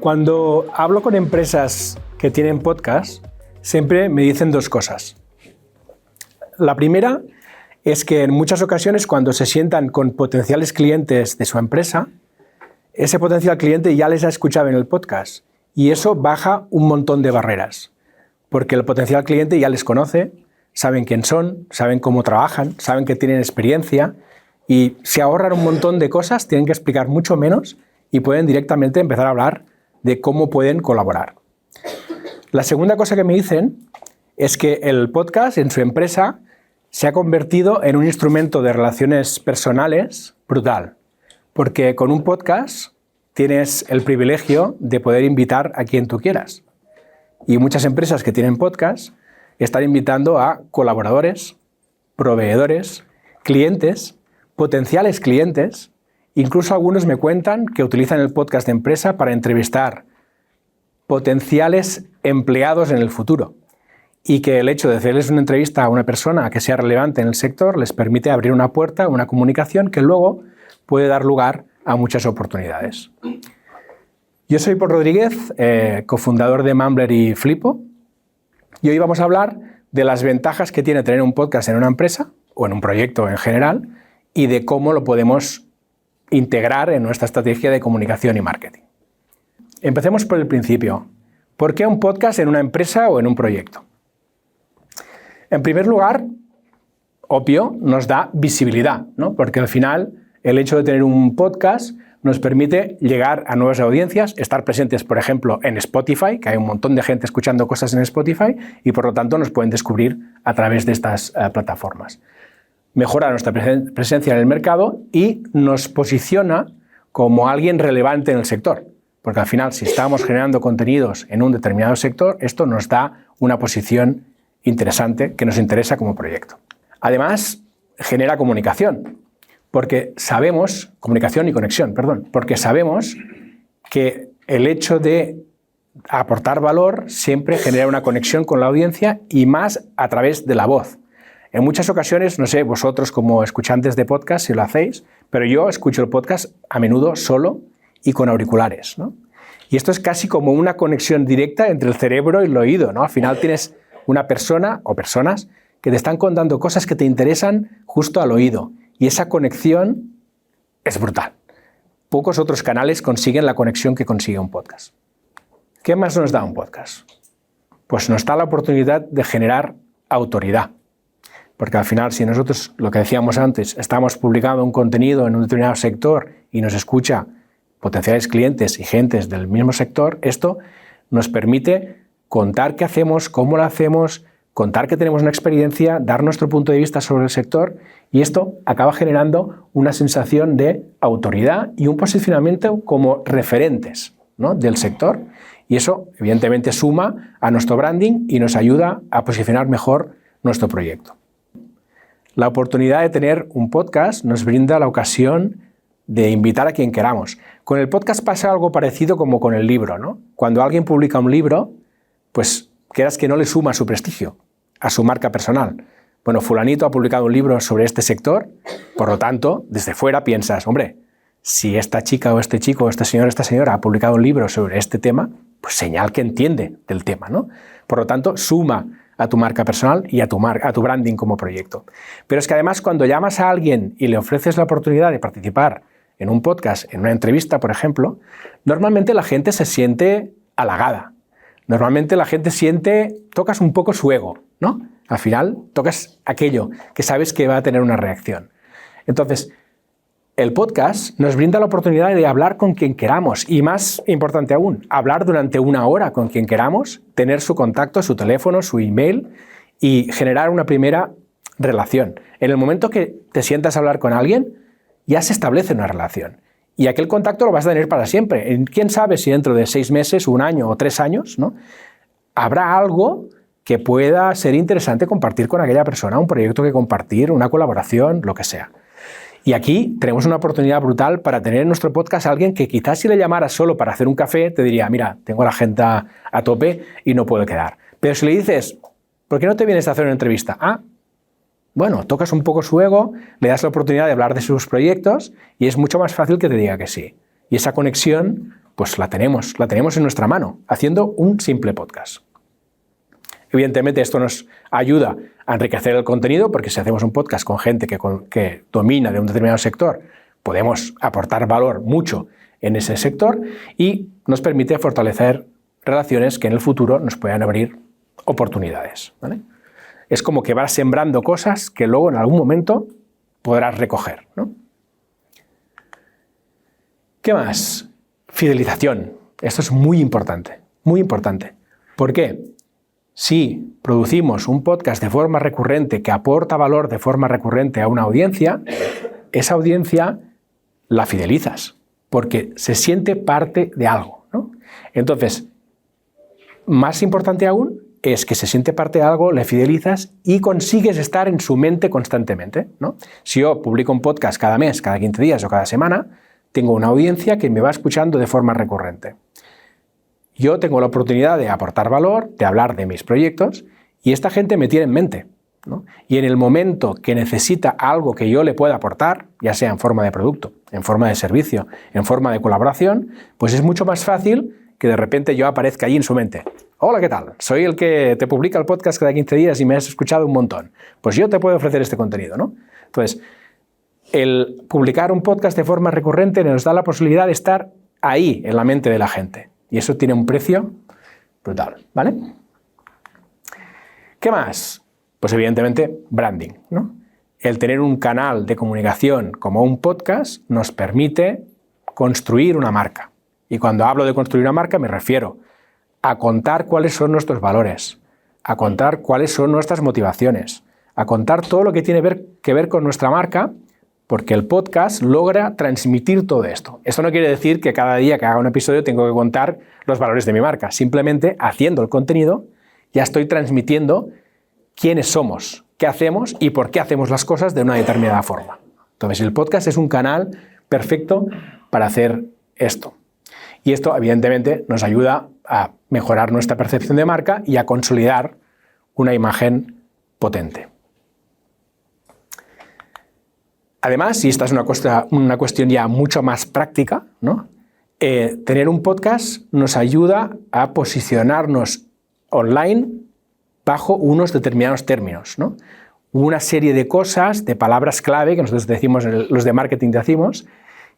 Cuando hablo con empresas que tienen podcast, siempre me dicen dos cosas. La primera es que en muchas ocasiones cuando se sientan con potenciales clientes de su empresa, ese potencial cliente ya les ha escuchado en el podcast y eso baja un montón de barreras, porque el potencial cliente ya les conoce, saben quién son, saben cómo trabajan, saben que tienen experiencia y se ahorran un montón de cosas, tienen que explicar mucho menos y pueden directamente empezar a hablar de cómo pueden colaborar. La segunda cosa que me dicen es que el podcast en su empresa se ha convertido en un instrumento de relaciones personales brutal, porque con un podcast tienes el privilegio de poder invitar a quien tú quieras. Y muchas empresas que tienen podcast están invitando a colaboradores, proveedores, clientes, potenciales clientes. Incluso algunos me cuentan que utilizan el podcast de empresa para entrevistar potenciales empleados en el futuro y que el hecho de hacerles una entrevista a una persona que sea relevante en el sector les permite abrir una puerta, una comunicación que luego puede dar lugar a muchas oportunidades. Yo soy Pol Rodríguez, cofundador de Mumbler y Flipo, y hoy vamos a hablar de las ventajas que tiene tener un podcast en una empresa o en un proyecto en general y de cómo lo podemos integrar en nuestra estrategia de comunicación y marketing. Empecemos por el principio. ¿Por qué un podcast en una empresa o en un proyecto? En primer lugar, obvio, nos da visibilidad, ¿no? Porque al final el hecho de tener un podcast nos permite llegar a nuevas audiencias, estar presentes, por ejemplo, en Spotify, que hay un montón de gente escuchando cosas en Spotify y por lo tanto nos pueden descubrir a través de estas plataformas. Mejora nuestra presencia en el mercado y nos posiciona como alguien relevante en el sector. Porque al final, si estamos generando contenidos en un determinado sector, esto nos da una posición interesante que nos interesa como proyecto. Además, genera comunicación, porque sabemos, comunicación y conexión, perdón, porque sabemos que el hecho de aportar valor siempre genera una conexión con la audiencia y más a través de la voz. En muchas ocasiones, no sé, vosotros como escuchantes de podcast si lo hacéis, pero yo escucho el podcast a menudo solo y con auriculares, ¿no? Y esto es casi como una conexión directa entre el cerebro y el oído, ¿no? Al final tienes una persona o personas que te están contando cosas que te interesan justo al oído y esa conexión es brutal. Pocos otros canales consiguen la conexión que consigue un podcast. ¿Qué más nos da un podcast? Pues nos da la oportunidad de generar autoridad. Porque al final, si nosotros, lo que decíamos antes, estamos publicando un contenido en un determinado sector y nos escucha potenciales clientes y gentes del mismo sector, esto nos permite contar qué hacemos, cómo lo hacemos, contar que tenemos una experiencia, dar nuestro punto de vista sobre el sector y esto acaba generando una sensación de autoridad y un posicionamiento como referentes, ¿no?, del sector. Y eso, evidentemente, suma a nuestro branding y nos ayuda a posicionar mejor nuestro proyecto. La oportunidad de tener un podcast nos brinda la ocasión de invitar a quien queramos. Con el podcast pasa algo parecido como con el libro, ¿no? Cuando alguien publica un libro, pues quieras que no le suma su prestigio, a su marca personal. Bueno, fulanito ha publicado un libro sobre este sector, por lo tanto, desde fuera piensas, hombre, si esta chica o este chico o este señor o esta señora ha publicado un libro sobre este tema, pues señal que entiende del tema, ¿no? Por lo tanto, suma a tu marca personal y a tu branding como proyecto. Pero es que además cuando llamas a alguien y le ofreces la oportunidad de participar en un podcast, en una entrevista, por ejemplo, normalmente la gente se siente halagada. Normalmente la gente tocas un poco su ego, ¿no? Al final tocas aquello que sabes que va a tener una reacción. Entonces, el podcast nos brinda la oportunidad de hablar con quien queramos y, más importante aún, hablar durante una hora con quien queramos, tener su contacto, su teléfono, su email y generar una primera relación. En el momento que te sientas a hablar con alguien, ya se establece una relación y aquel contacto lo vas a tener para siempre. ¿Quién sabe si dentro de 6 meses, 1 año o 3 años, ¿no?, habrá algo que pueda ser interesante compartir con aquella persona, un proyecto que compartir, una colaboración, lo que sea? Y aquí tenemos una oportunidad brutal para tener en nuestro podcast a alguien que quizás si le llamara solo para hacer un café te diría, mira, tengo la agenda a tope y no puedo quedar. Pero si le dices, ¿por qué no te vienes a hacer una entrevista? Ah, Bueno, tocas un poco su ego, le das la oportunidad de hablar de sus proyectos y es mucho más fácil que te diga que sí. Y esa conexión, pues la tenemos en nuestra mano, haciendo un simple podcast. Evidentemente esto nos ayuda a enriquecer el contenido, porque si hacemos un podcast con gente que domina de un determinado sector, podemos aportar valor mucho en ese sector y nos permite fortalecer relaciones que en el futuro nos puedan abrir oportunidades, ¿vale? Es como que vas sembrando cosas que luego en algún momento podrás recoger, ¿no? ¿Qué más? Fidelización. Esto es muy importante, muy importante. ¿Por qué? Si producimos un podcast de forma recurrente que aporta valor de forma recurrente a una audiencia, esa audiencia la fidelizas, porque se siente parte de algo, ¿no? Entonces, más importante aún es que se siente parte de algo, le fidelizas y consigues estar en su mente constantemente, ¿no? Si yo publico un podcast cada mes, cada 15 días o cada semana, tengo una audiencia que me va escuchando de forma recurrente. Yo tengo la oportunidad de aportar valor, de hablar de mis proyectos y esta gente me tiene en mente, ¿no? Y en el momento que necesita algo que yo le pueda aportar, ya sea en forma de producto, en forma de servicio, en forma de colaboración, pues es mucho más fácil que de repente yo aparezca allí en su mente. Hola, ¿qué tal? Soy el que te publica el podcast cada 15 días y me has escuchado un montón. Pues yo te puedo ofrecer este contenido, ¿no? Entonces, el publicar un podcast de forma recurrente nos da la posibilidad de estar ahí en la mente de la gente. Y eso tiene un precio brutal, ¿vale? ¿Qué más? Pues evidentemente branding, ¿no? El tener un canal de comunicación como un podcast nos permite construir una marca. Y cuando hablo de construir una marca me refiero a contar cuáles son nuestros valores, a contar cuáles son nuestras motivaciones, a contar todo lo que tiene que ver con nuestra marca, porque el podcast logra transmitir todo esto. Esto no quiere decir que cada día que haga un episodio tengo que contar los valores de mi marca. Simplemente haciendo el contenido ya estoy transmitiendo quiénes somos, qué hacemos y por qué hacemos las cosas de una determinada forma. Entonces el podcast es un canal perfecto para hacer esto. Y esto evidentemente nos ayuda a mejorar nuestra percepción de marca y a consolidar una imagen potente. Además, y esta es una cuestión ya mucho más práctica, ¿no? Tener un podcast nos ayuda a posicionarnos online bajo unos determinados términos, ¿no? Una serie de cosas, de palabras clave que nosotros decimos, los de marketing decimos,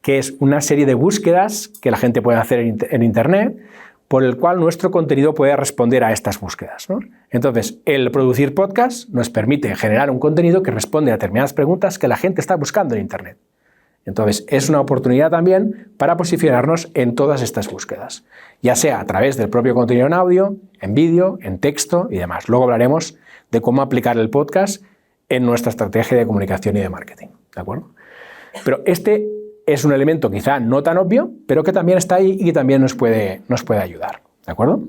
que es una serie de búsquedas que la gente puede hacer en Internet, por el cual nuestro contenido puede responder a estas búsquedas, ¿no? Entonces, el producir podcast nos permite generar un contenido que responde a determinadas preguntas que la gente está buscando en Internet. Entonces, es una oportunidad también para posicionarnos en todas estas búsquedas, ya sea a través del propio contenido en audio, en vídeo, en texto y demás. Luego hablaremos de cómo aplicar el podcast en nuestra estrategia de comunicación y de marketing, ¿de acuerdo? Pero este es un elemento quizá no tan obvio, pero que también está ahí y que también nos puede ayudar, ¿de acuerdo?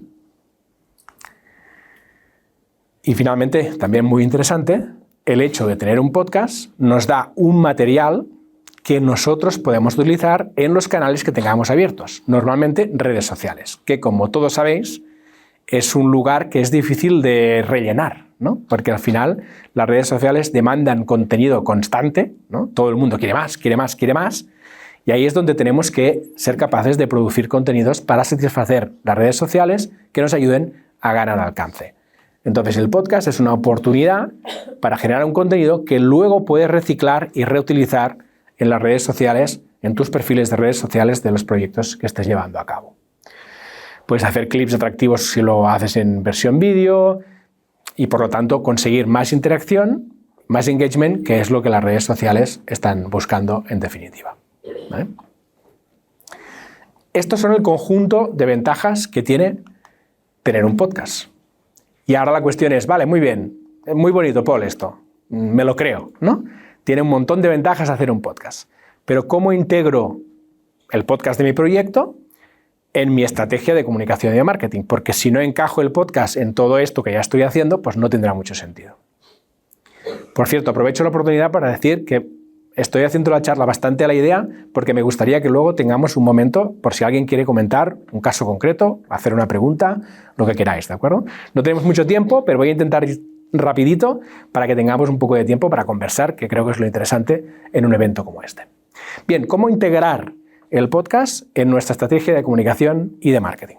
Y finalmente, también muy interesante, el hecho de tener un podcast nos da un material que nosotros podemos utilizar en los canales que tengamos abiertos, normalmente redes sociales, que como todos sabéis, es un lugar que es difícil de rellenar, ¿no? Porque al final las redes sociales demandan contenido constante, ¿no? Todo el mundo quiere más, quiere más, quiere más, y ahí es donde tenemos que ser capaces de producir contenidos para satisfacer las redes sociales que nos ayuden a ganar alcance. Entonces el podcast es una oportunidad para generar un contenido que luego puedes reciclar y reutilizar en las redes sociales, en tus perfiles de redes sociales de los proyectos que estés llevando a cabo. Puedes hacer clips atractivos si lo haces en versión vídeo y por lo tanto conseguir más interacción, más engagement, que es lo que las redes sociales están buscando en definitiva, ¿vale? Estos son el conjunto de ventajas que tiene tener un podcast. Y ahora la cuestión es, vale, muy bien, muy bonito, Paul, esto, me lo creo, ¿no? Tiene un montón de ventajas hacer un podcast. Pero ¿cómo integro el podcast de mi proyecto en mi estrategia de comunicación y de marketing? Porque si no encajo el podcast en todo esto que ya estoy haciendo, pues no tendrá mucho sentido. Por cierto, aprovecho la oportunidad para decir que estoy haciendo la charla bastante a la idea porque me gustaría que luego tengamos un momento por si alguien quiere comentar un caso concreto, hacer una pregunta, lo que queráis, ¿de acuerdo? No tenemos mucho tiempo, pero voy a intentar rapidito para que tengamos un poco de tiempo para conversar, que creo que es lo interesante en un evento como este. Bien, ¿cómo integrar el podcast en nuestra estrategia de comunicación y de marketing?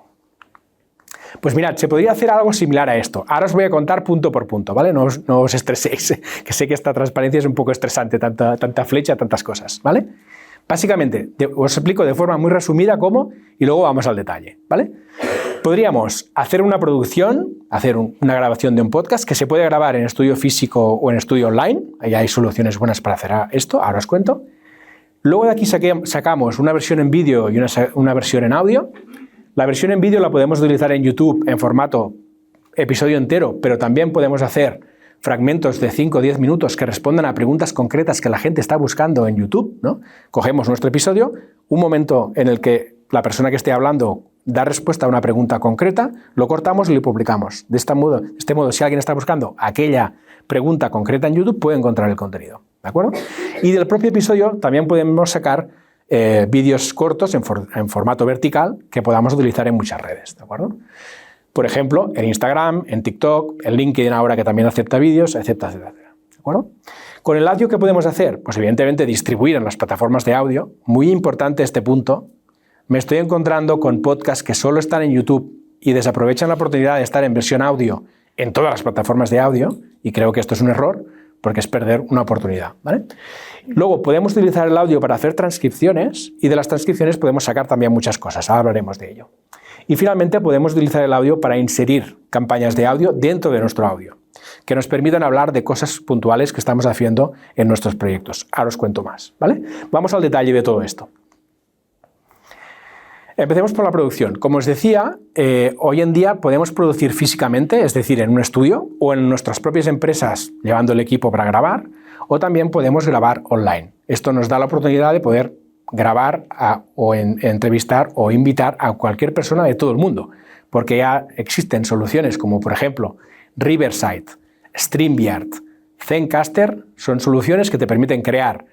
Pues mirad, se podría hacer algo similar a esto. Ahora os voy a contar punto por punto, ¿vale? No os estreséis, que sé que esta transparencia es un poco estresante, tanta flecha, tantas cosas, ¿vale? Básicamente, os explico de forma muy resumida cómo y luego vamos al detalle, ¿vale? Podríamos hacer una producción, hacer una grabación de un podcast que se puede grabar en estudio físico o en estudio online. Ahí hay soluciones buenas para hacer esto, ahora os cuento. Luego de aquí sacamos una versión en vídeo y una versión en audio. La versión en vídeo la podemos utilizar en YouTube en formato episodio entero, pero también podemos hacer fragmentos de 5 o 10 minutos que respondan a preguntas concretas que la gente está buscando en YouTube, ¿no? Cogemos nuestro episodio, un momento en el que la persona que esté hablando da respuesta a una pregunta concreta, lo cortamos y lo publicamos. De este modo, si alguien está buscando aquella pregunta concreta en YouTube, puede encontrar el contenido, ¿de acuerdo? Y del propio episodio también podemos sacar vídeos cortos en formato vertical que podamos utilizar en muchas redes, ¿de acuerdo? Por ejemplo, en Instagram, en TikTok, en LinkedIn ahora que también acepta vídeos, etcétera, etcétera, ¿de acuerdo? Con el audio, ¿qué podemos hacer? Pues evidentemente distribuir en las plataformas de audio. Muy importante este punto. Me estoy encontrando con podcasts que solo están en YouTube y desaprovechan la oportunidad de estar en versión audio en todas las plataformas de audio, y creo que esto es un error porque es perder una oportunidad, ¿vale? Luego podemos utilizar el audio para hacer transcripciones y de las transcripciones podemos sacar también muchas cosas, ahora hablaremos de ello. Y finalmente podemos utilizar el audio para inserir campañas de audio dentro de nuestro audio, que nos permitan hablar de cosas puntuales que estamos haciendo en nuestros proyectos. Ahora os cuento más, ¿vale? Vamos al detalle de todo esto. Empecemos por la producción. Como os decía, hoy en día podemos producir físicamente, es decir, en un estudio o en nuestras propias empresas llevando el equipo para grabar, o también podemos grabar online. Esto nos da la oportunidad de poder grabar o entrevistar o invitar a cualquier persona de todo el mundo, porque ya existen soluciones como, por ejemplo, Riverside, StreamYard, Zencastr, son soluciones que te permiten crear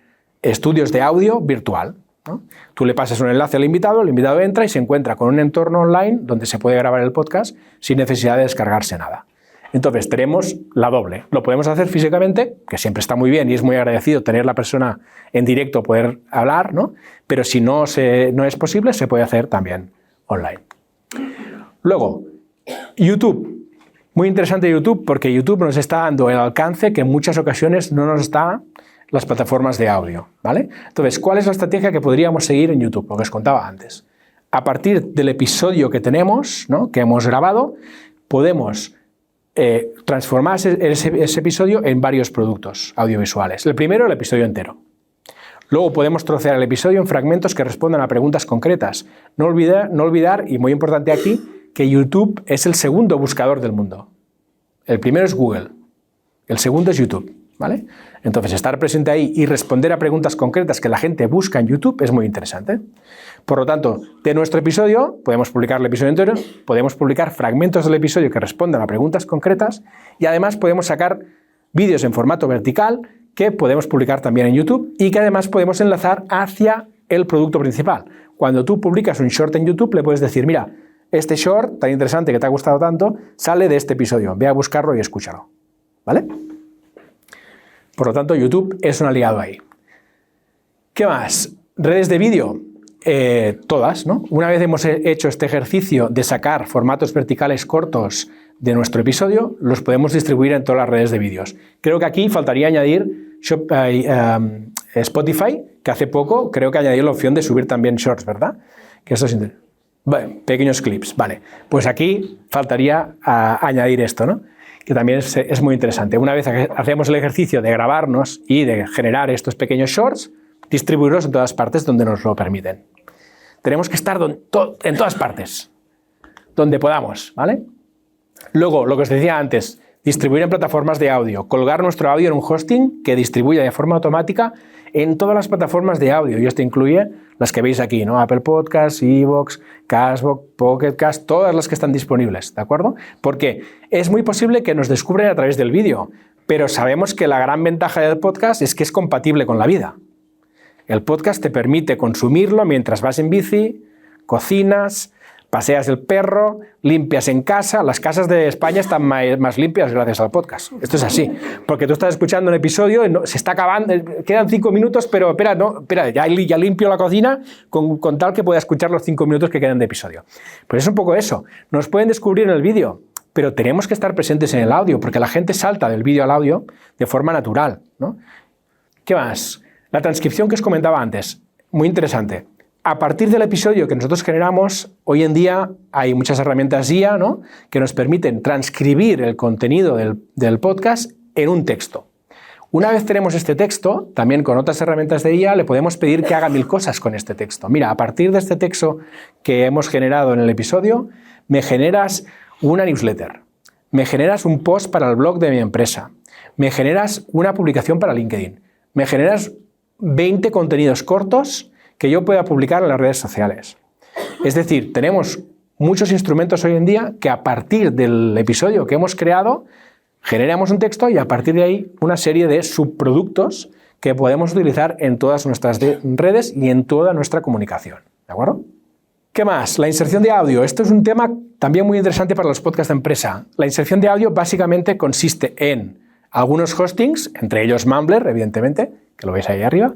estudios de audio virtual, ¿no? Tú le pasas un enlace al invitado, el invitado entra y se encuentra con un entorno online donde se puede grabar el podcast sin necesidad de descargarse nada. Entonces tenemos la doble. Lo podemos hacer físicamente, que siempre está muy bien y es muy agradecido tener la persona en directo, poder hablar, ¿no? Pero si no es posible, se puede hacer también online. Luego, YouTube. Muy interesante YouTube porque YouTube nos está dando el alcance que en muchas ocasiones no nos da las plataformas de audio, ¿vale? Entonces, ¿cuál es la estrategia que podríamos seguir en YouTube? Lo que os contaba antes. A partir del episodio que tenemos, ¿no?, que hemos grabado, podemos transformar ese episodio en varios productos audiovisuales. El primero, el episodio entero. Luego podemos trocear el episodio en fragmentos que respondan a preguntas concretas. No olvidar, y muy importante aquí, que YouTube es el segundo buscador del mundo. El primero es Google, el segundo es YouTube, ¿vale? Entonces, estar presente ahí y responder a preguntas concretas que la gente busca en YouTube es muy interesante. Por lo tanto, de nuestro episodio, podemos publicar el episodio entero, podemos publicar fragmentos del episodio que respondan a preguntas concretas y además podemos sacar vídeos en formato vertical que podemos publicar también en YouTube y que además podemos enlazar hacia el producto principal. Cuando tú publicas un short en YouTube, le puedes decir, mira, este short tan interesante que te ha gustado tanto, sale de este episodio, ve a buscarlo y escúchalo, ¿vale? Por lo tanto, YouTube es un aliado ahí. ¿Qué más? Redes de vídeo, todas, ¿no? Una vez hemos hecho este ejercicio de sacar formatos verticales cortos de nuestro episodio, los podemos distribuir en todas las redes de vídeos. Creo que aquí faltaría añadir Spotify, que hace poco creo que añadió la opción de subir también shorts, ¿verdad? Que esto es pequeños clips, vale. Pues aquí faltaría añadir esto, ¿no? Que también es muy interesante. Una vez hacemos el ejercicio de grabarnos y de generar estos pequeños shorts, distribuirlos en todas partes donde nos lo permiten. Tenemos que estar en todas partes, donde podamos, ¿vale? Luego, lo que os decía antes, distribuir en plataformas de audio, colgar nuestro audio en un hosting que distribuya de forma automática en todas las plataformas de audio, y esto incluye las que veis aquí, ¿no? Apple Podcasts, iVoox, Castbox, Pocket Cast, todas las que están disponibles, ¿de acuerdo? Porque es muy posible que nos descubran a través del vídeo, pero sabemos que la gran ventaja del podcast es que es compatible con la vida. El podcast te permite consumirlo mientras vas en bici, cocinas, paseas el perro, limpias en casa. Las casas de España están más limpias gracias al podcast. Esto es así, porque tú estás escuchando un episodio, se está acabando, quedan 5 minutos, pero espera, ya limpio la cocina con tal que pueda escuchar los 5 minutos que quedan de episodio. Pues es un poco eso. Nos pueden descubrir en el vídeo, pero tenemos que estar presentes en el audio, porque la gente salta del vídeo al audio de forma natural, ¿no? ¿Qué más? La transcripción que os comentaba antes, muy interesante. A partir del episodio que nosotros generamos, hoy en día hay muchas herramientas IA, ¿no?, que nos permiten transcribir el contenido del podcast en un texto. Una vez tenemos este texto, también con otras herramientas de IA le podemos pedir que haga 1000 cosas con este texto. Mira, a partir de este texto que hemos generado en el episodio, me generas una newsletter, me generas un post para el blog de mi empresa, me generas una publicación para LinkedIn, me generas 20 contenidos cortos que yo pueda publicar en las redes sociales. Es decir, tenemos muchos instrumentos hoy en día que a partir del episodio que hemos creado, generamos un texto y a partir de ahí una serie de subproductos que podemos utilizar en todas nuestras redes y en toda nuestra comunicación. ¿De acuerdo? ¿Qué más? La inserción de audio. Esto es un tema también muy interesante para los podcasts de empresa. La inserción de audio básicamente consiste en algunos hostings, entre ellos Mumbler, evidentemente, que lo veis ahí arriba,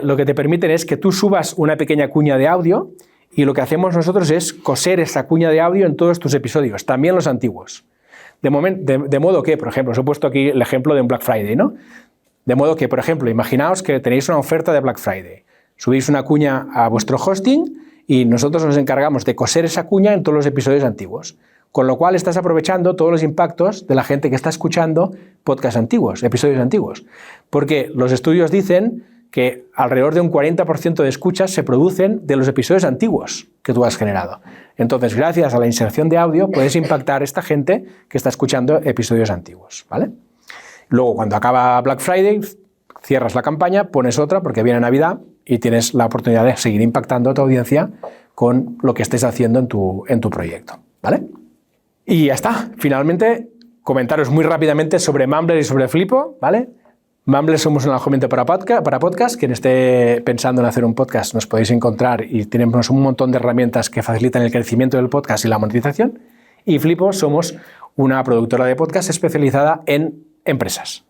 lo que te permiten es que tú subas una pequeña cuña de audio y lo que hacemos nosotros es coser esa cuña de audio en todos tus episodios, también los antiguos. De modo que, por ejemplo, os he puesto aquí el ejemplo de un Black Friday, ¿no? De modo que, por ejemplo, imaginaos que tenéis una oferta de Black Friday, subís una cuña a vuestro hosting y nosotros nos encargamos de coser esa cuña en todos los episodios antiguos. Con lo cual estás aprovechando todos los impactos de la gente que está escuchando podcasts antiguos, episodios antiguos. Porque los estudios dicen que alrededor de un 40% de escuchas se producen de los episodios antiguos que tú has generado. Entonces, gracias a la inserción de audio, puedes impactar a esta gente que está escuchando episodios antiguos, ¿vale? Luego, cuando acaba Black Friday, cierras la campaña, pones otra porque viene Navidad y tienes la oportunidad de seguir impactando a tu audiencia con lo que estés haciendo en tu proyecto, ¿vale? Y ya está. Finalmente, comentaros muy rápidamente sobre Mumbler y sobre Flipo, ¿vale? Mumbler somos un alojamiento para podcast. Quien esté pensando en hacer un podcast nos podéis encontrar y tenemos un montón de herramientas que facilitan el crecimiento del podcast y la monetización. Y Flipo somos una productora de podcast especializada en empresas.